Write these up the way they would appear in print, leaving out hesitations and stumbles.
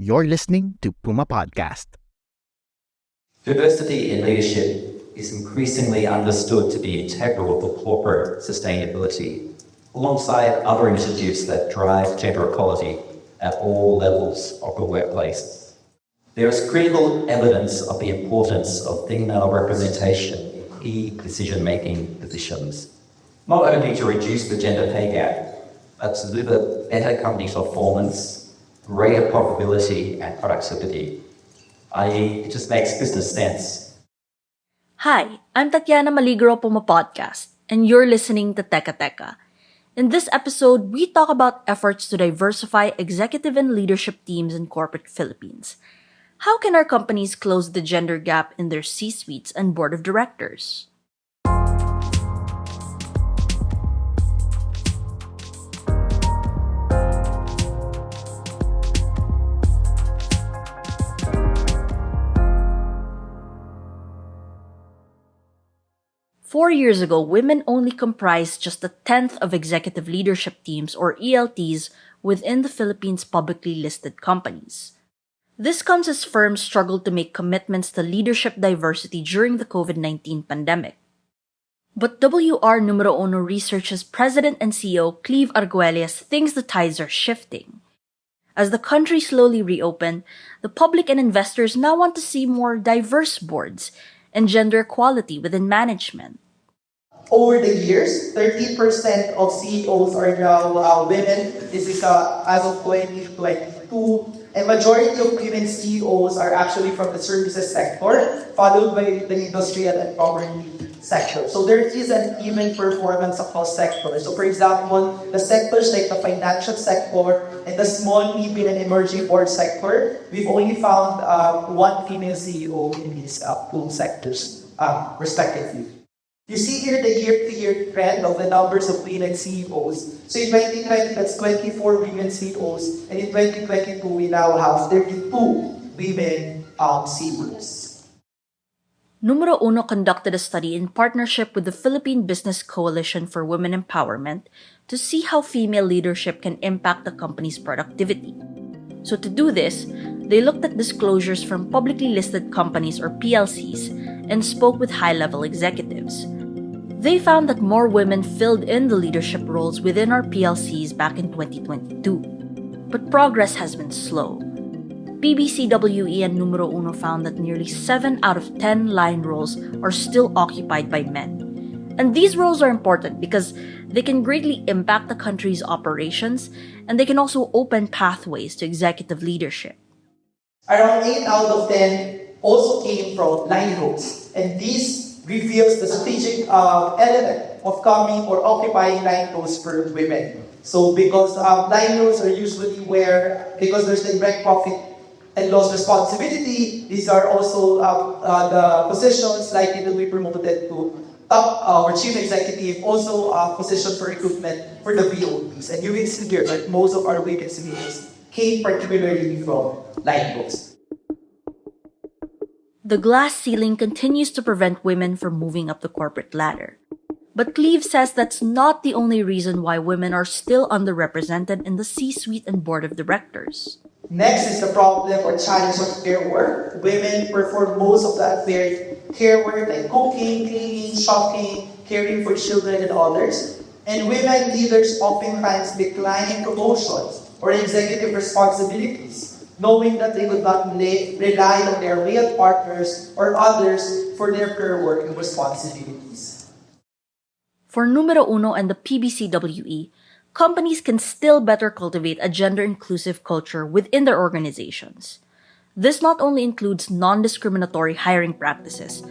You're listening to PumaPodcast. Diversity in leadership is increasingly understood to be integral for corporate sustainability, alongside other initiatives that drive gender equality at all levels of the workplace. There is critical evidence of the importance of female representation in key decision-making positions, not only to reduce the gender pay gap, but to deliver better company performance, greater profitability and productivity, i.e. it just makes business sense. Hi, I'm Tatiana Maligro PumaPodcast, and you're listening to Teka Teka. In this episode, we talk about efforts to diversify executive and leadership teams in corporate Philippines. How can our companies close the gender gap in their C-suites and board of directors? 4 years ago, women only comprised just a tenth of executive leadership teams or ELTs within the Philippines' publicly listed companies. This comes as firms struggled to make commitments to leadership diversity during the COVID-19 pandemic. But WR Numero Uno Research's President and CEO Cleve Arguelles thinks the tides are shifting. As the country slowly reopened, the public and investors now want to see more diverse boards and gender equality within management. Over the years, 30% of CEOs are now women. This is as of 2022. And majority of women CEOs are actually from the services sector, followed by the industrial and property sector. So there is an even performance across sectors. So for example, the sectors like the financial sector and the small, medium, and emerging board sector, we've only found one female CEO in these two sectors, respectively. You see here the year-to-year trend of the numbers of women CEOs. So in 2020, that's 24 women CEOs, and in 2022, we now have 32 women CEOs. Numero Uno conducted a study in partnership with the Philippine Business Coalition for Women Empowerment to see how female leadership can impact the company's productivity. So to do this, they looked at disclosures from publicly listed companies or PLCs and spoke with high-level executives. They found that more women filled in the leadership roles within our PLCs back in 2022. But progress has been slow. PBCWE and Numero Uno found that nearly 7 out of 10 line roles are still occupied by men. And these roles are important because they can greatly impact the country's operations and they can also open pathways to executive leadership. Around 8 out of 10 also came from line roles, and this reveals the strategic element of coming or occupying line roles for women. So because line roles are usually because there's direct profit and loss responsibility, these are also the positions likely to be promoted to top or chief executive, also position for recruitment for the VOPs. And you will see here that most of our women CEOs came particularly from line roles. The glass ceiling continues to prevent women from moving up the corporate ladder. But Cleve says that's not the only reason why women are still underrepresented in the C-suite and board of directors. Next is the problem or challenge of care work. Women perform most of the care work like cooking, cleaning, shopping, caring for children and others. And women leaders oftentimes decline promotions or executive responsibilities, knowing that they would not rely on their male partners or others for their care work and responsibilities. For Numero Uno and the PBCWE, companies can still better cultivate a gender-inclusive culture within their organizations. This not only includes non-discriminatory hiring practices,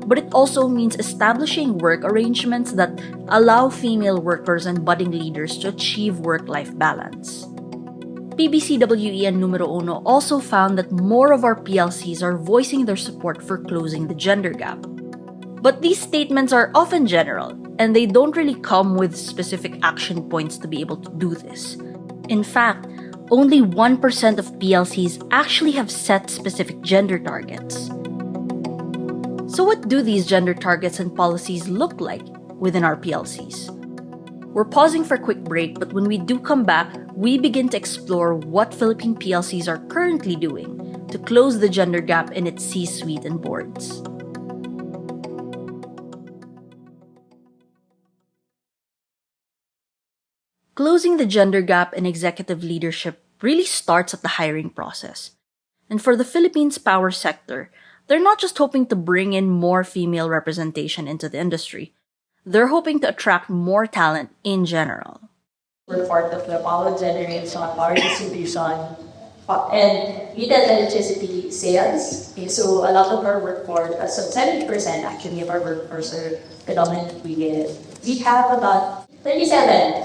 but it also means establishing work arrangements that allow female workers and budding leaders to achieve work-life balance. PBCWE and Numero Uno also found that more of our PLCs are voicing their support for closing the gender gap. But these statements are often general, and they don't really come with specific action points to be able to do this. In fact, only 1% of PLCs actually have set specific gender targets. So what do these gender targets and policies look like within our PLCs? We're pausing for a quick break, but when we do come back, we begin to explore what Philippine PLCs are currently doing to close the gender gap in its C-suite and boards. Closing the gender gap in executive leadership really starts at the hiring process. And for the Philippines power sector, they're not just hoping to bring in more female representation into the industry. They're hoping to attract more talent in general. We're part of the power generation, power distribution, and retail electricity sales. Okay, so a lot of our workforce, so 70% actually of our workforce are predominantly women. We have about 37%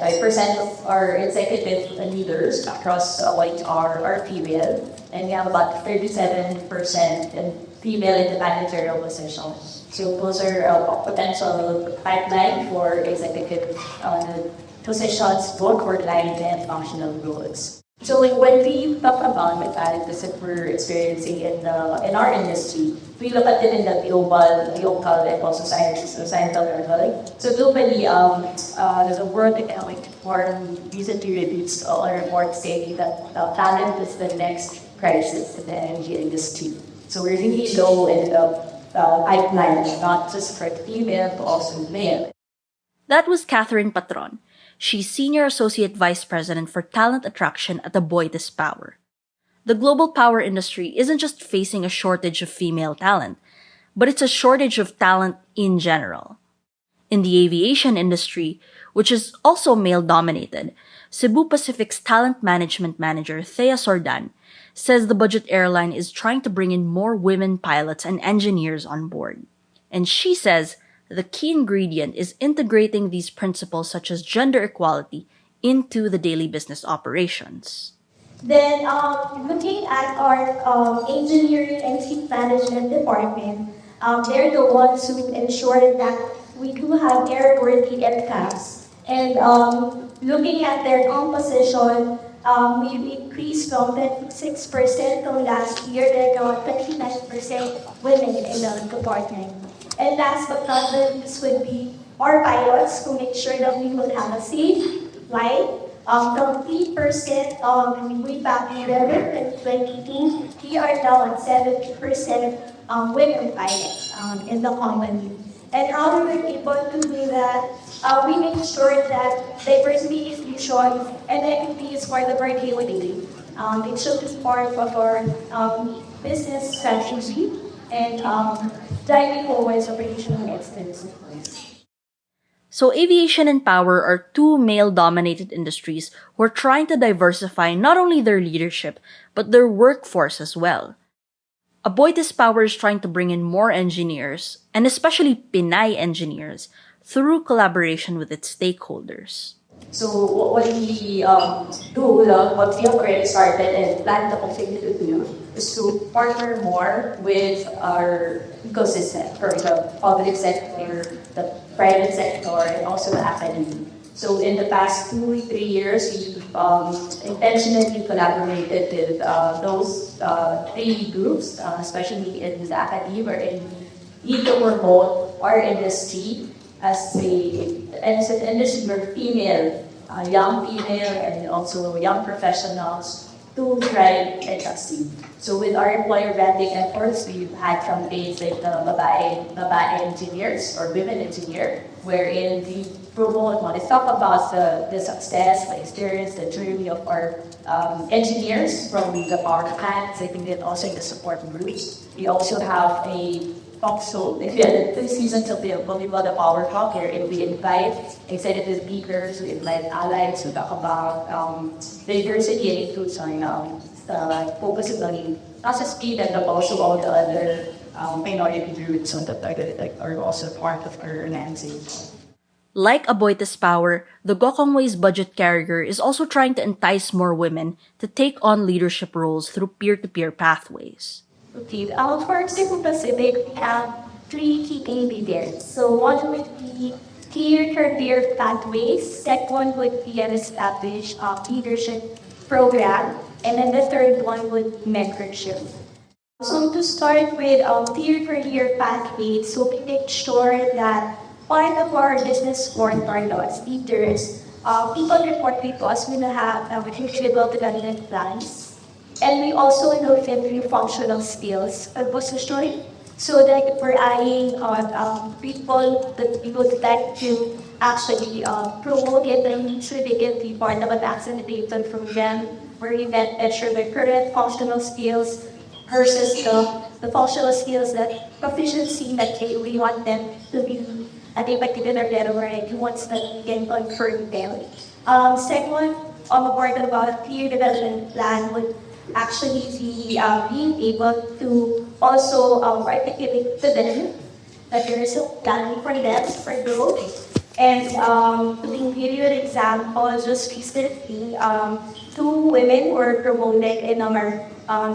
of our executive leaders across HR are female, and we have about 37% in female in the managerial positions. So those are potential pipeline for executive positions, both for line and functional roles. So when we talk about the challenges that we're experiencing in our industry, we look at it in the global, local, and also societal level. So globally, the World Economic Forum recently released a report saying that talent is the next crisis in the energy industry. So we're really low in the pipeline, not just for female, but also male. That was Catherine Patron. She's Senior Associate Vice President for Talent Attraction at Aboitiz Power. The global power industry isn't just facing a shortage of female talent, but it's a shortage of talent in general. In the aviation industry, which is also male-dominated, Cebu Pacific's talent management manager, Thea Sordan, says the budget airline is trying to bring in more women pilots and engineers on board. And she says the key ingredient is integrating these principles such as gender equality into the daily business operations. Then, looking at our engineering and fleet management department, they're the ones who ensure that we do have airworthy aircrafts. And looking at their composition, we've increased from 26% from last year, there are 29% women in the department. And last but not least would be our pilots to make sure that we will have a safe flight. From 3% way back in 2018, we are now at 70% women pilots in the company. And how we were able to do that, we make sure that diversity is ensured and equity is part of our daily. It should be part of our business strategy and driving forward operational excellence. So aviation and power are two male-dominated industries who are trying to diversify not only their leadership, but their workforce as well. Aboitiz Power is trying to bring in more engineers, and especially Pinay engineers, through collaboration with its stakeholders. So what we do, what we have already started and plan to continue to do is to partner more with our ecosystem, for the public sector, the private sector, and also the academy. So in the past 2-3 years, we've intentionally collaborated with those three groups, especially in the academy, wherein we to promote our industry as an industry where female, young female, and also young professionals to thrive and succeed. So with our employer branding efforts, we've had campaigns like the Babae engineers or women engineer, wherein we promote, let's talk about the success, the experience, the journey of our engineers from the power plants. I think that also in the support groups. We also have a talk show. If we had 3 seasons of the the Power Talk here, and we invite executive speakers, we invite allies to talk about diversity and inclusion, focusing on not just speed and but also all the other minority groups that are also part of our landscape. Like Aboitiz Power, the Gokongwei's budget carrier is also trying to entice more women to take on leadership roles through peer-to-peer pathways. Okay, for Cebu Pacific, we have 3 key ingredients. So one would be clear career pathways, second would be an established leadership program, and then the third one would be mentorship. So to start with clear career pathways, so we make sure that part of our business support for those leaders people report to us when we have individual development plans. And we also look into functional skills and position. So that we're eyeing on people that we would like to actually promote it and so they can be part of an accelerator program where we can ensure their current functional skills versus the functional skills that proficiency that we want them to be at a particular level right once that we can confirm them. Second, on the board about a clear development plan would actually be being able to also articulate to them that there is a plan for them for growth. And to give you an example, just recently, two women were promoted in our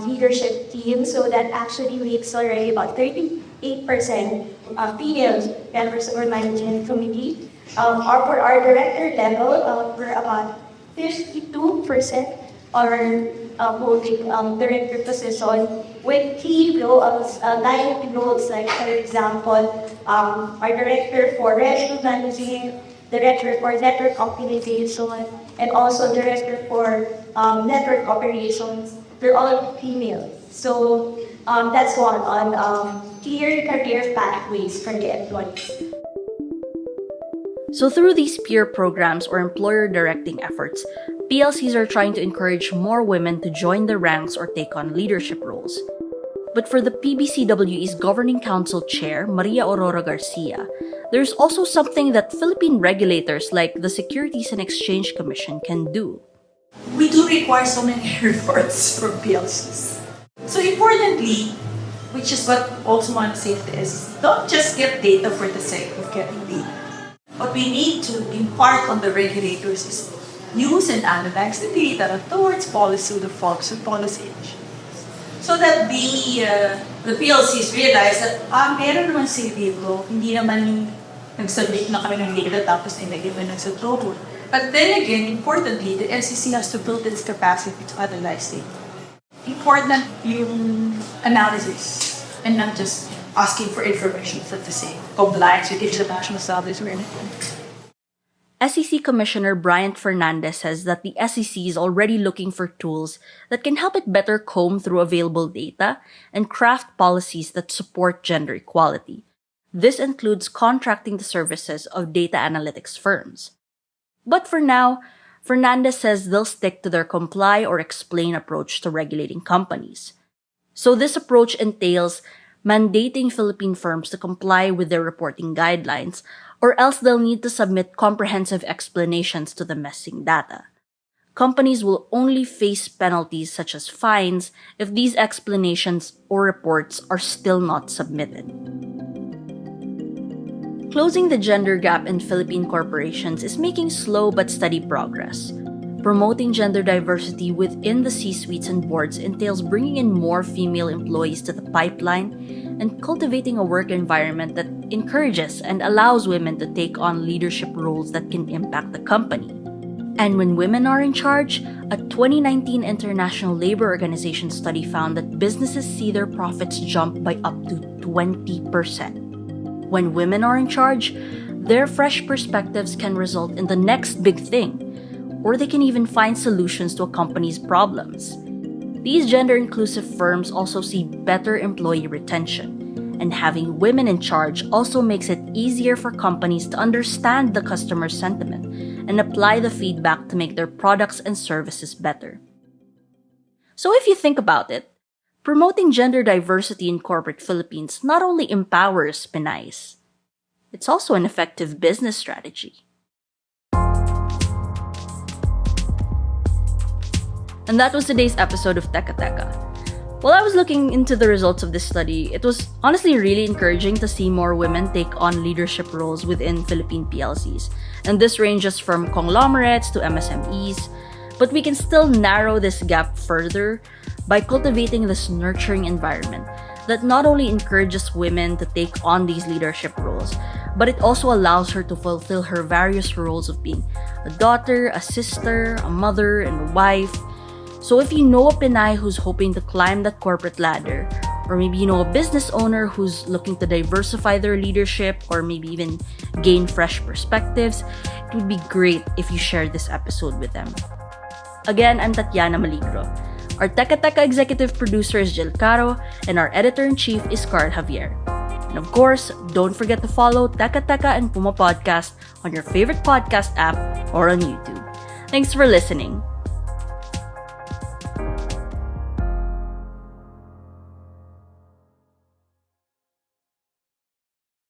leadership team, so that actually makes already about 38% female members of our management committee. For our director level, we're about 52% are holding director position with key roles, line roles like, for example, our director for revenue managing, director for network optimization, and also director for network operations. They're all female. So that's one on clear career pathways for the employees. So through these peer programs or employer directing efforts, PLCs are trying to encourage more women to join the ranks or take on leadership roles. But for the PBCWE's Governing Council Chair, Maria Aurora Garcia, there's also something that Philippine regulators like the Securities and Exchange Commission can do. We do require so many reports from PLCs. So importantly, which is what also want to say to is, don't just get data for the sake of getting data. What we need to impart on the regulators is use and analyze the data towards policy the policy initiatives. So that the PLCs realize that, meron naman si Vivo, hindi naman nag-submit na kami ng data tapos nilagay mo na sa trouble. But then again, importantly, the SEC has to build its capacity to analyze data. Important yung analysis and not just asking for information at the same compliance with international standards. SEC Commissioner Bryant Fernandez says that the SEC is already looking for tools that can help it better comb through available data and craft policies that support gender equality. This includes contracting the services of data analytics firms. But for now, Fernandez says they'll stick to their comply or explain approach to regulating companies. So this approach entails mandating Philippine firms to comply with their reporting guidelines, or else they'll need to submit comprehensive explanations to the missing data. Companies will only face penalties such as fines if these explanations or reports are still not submitted. Closing the gender gap in Philippine corporations is making slow but steady progress. Promoting gender diversity within the C-suites and boards entails bringing in more female employees to the pipeline and cultivating a work environment that encourages and allows women to take on leadership roles that can impact the company. And when women are in charge, a 2019 International Labor Organization study found that businesses see their profits jump by up to 20%. When women are in charge, their fresh perspectives can result in the next big thing, or they can even find solutions to a company's problems. These gender-inclusive firms also see better employee retention, and having women in charge also makes it easier for companies to understand the customer sentiment and apply the feedback to make their products and services better. So if you think about it, promoting gender diversity in corporate Philippines not only empowers Pinays, it's also an effective business strategy. And that was today's episode of Teka Teka. While I was looking into the results of this study, it was honestly really encouraging to see more women take on leadership roles within Philippine PLCs. And this ranges from conglomerates to MSMEs. But we can still narrow this gap further by cultivating this nurturing environment that not only encourages women to take on these leadership roles, but it also allows her to fulfill her various roles of being a daughter, a sister, a mother, and a wife. So if you know a Pinay who's hoping to climb that corporate ladder, or maybe you know a business owner who's looking to diversify their leadership or maybe even gain fresh perspectives, would be great if you share this episode with them. Again, I'm Tatiana Maligro. Our Teka Teka executive producer is Jill Caro, and our editor-in-chief is Carl Javier. And of course, don't forget to follow Teka Teka and Puma Podcast on your favorite podcast app or on YouTube. Thanks for listening.